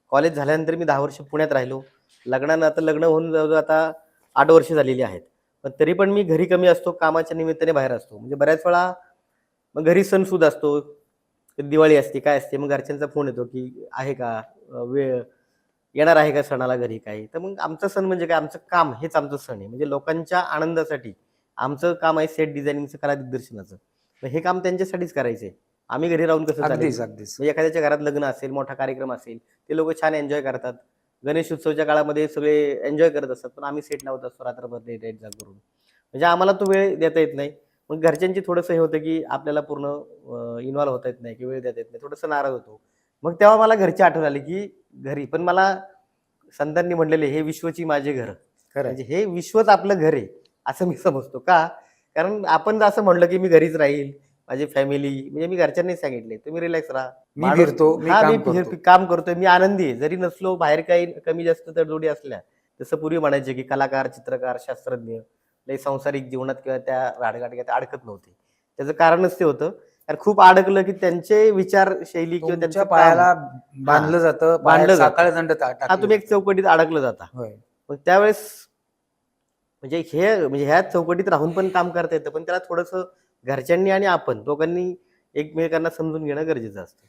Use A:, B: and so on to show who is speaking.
A: College झाल्यानंतर मी 10 वर्ष पुण्यात राहिलो. आता लग्न होऊन जवळ आता 8 वर्ष झालेली आहेत. पण तरी पण मी घरी कमी असतो, कामाच्या निमित्ताने बाहेर असतो. म्हणजे बऱ्याच वेळा मग घरी सणसूद असतो, दिवाळी असते, काय असते, मग घरच्यांचा फोन येतो, की आहे का वेळ, येणार आहे का सणाला घरी काही? तर मग आमचा सण म्हणजे काय, आमचं काम हेच आमचं सण आहे. म्हणजे लोकांच्या आनंदासाठी आमचं काम आहे सेट डिझायनिंगचं, कला दिग्दर्शनाचं. मग हे काम त्यांच्यासाठीच करायचंय. आम्ही घरी राहून कसं चालेल?
B: अगदीच अगदीच.
A: म्हणजे एखाद्याच्या घरात लग्न असेल, मोठा कार्यक्रम असेल, ते लोकं छान एन्जॉय करतात. गणेश उत्सवाच्या काळामध्ये सगळे एन्जॉय करत असतात. पण आम्ही सेट लावत असतो रात्रभर लेट जागून. म्हणजे आम्हाला तो वेळ देता येत नाही. मग घरच्यांची थोडंसं हे होतं, की आपल्याला पूर्ण इन्व्हॉल्व होता येत नाही, की वेळ देता येत नाही. थोडंसं नाराज होतो. मग तेव्हा मला घरची आठवण आली, की घरी पण मला संतांनी म्हटलेले, "हे विश्वची माझे घर."
B: खरंय.
A: म्हणजे हे विश्वच आपलं घर आहे, असं मी समजतो. का? कारण आपण जर असं म्हणलं, की मी घरीच राहील, माझी फॅमिली म्हणजे मी घरच्यांनीच सांगितले, "तुम्ही रिलॅक्स राहा."
B: मी
A: माणूस
B: फिरतो, मी
A: हां,
B: काम करतो.
A: काम करतोय, मी आनंदी आहे. जरी नसलो, बाहेर काही कमी जास्त तडजोडी असल्या, जसं पूर्वी म्हणायचे, की कलाकार, चित्रकार, शास्त्रज्ञ लई सांसारिक जीवनात किंवा त्या राडगाडग्यात अडकत नव्हते. त्याचं कारणच ते होतं. कारण खूप अडकलं, की त्यांचे विचारशैली किंवा
B: तुमच्या
A: त्यांचं काम
B: पायाला
A: हां,
B: बांधलं जातं, पायात
A: बांधलं जातं.
B: साखळदंड
A: हां,
B: टाकले
A: तुम्ही एक
B: जातात.
A: चौकटीत अडकलं जाता.
B: होय.
A: मग त्यावेळेस म्हणजे ह्या चौकटीत राहून पण काम करता येतं. पण त्याला थोडंसं घरच्यांनी आणि आपण दोघांनी एकमेकांना समजून घेणं गरजेचं असतं.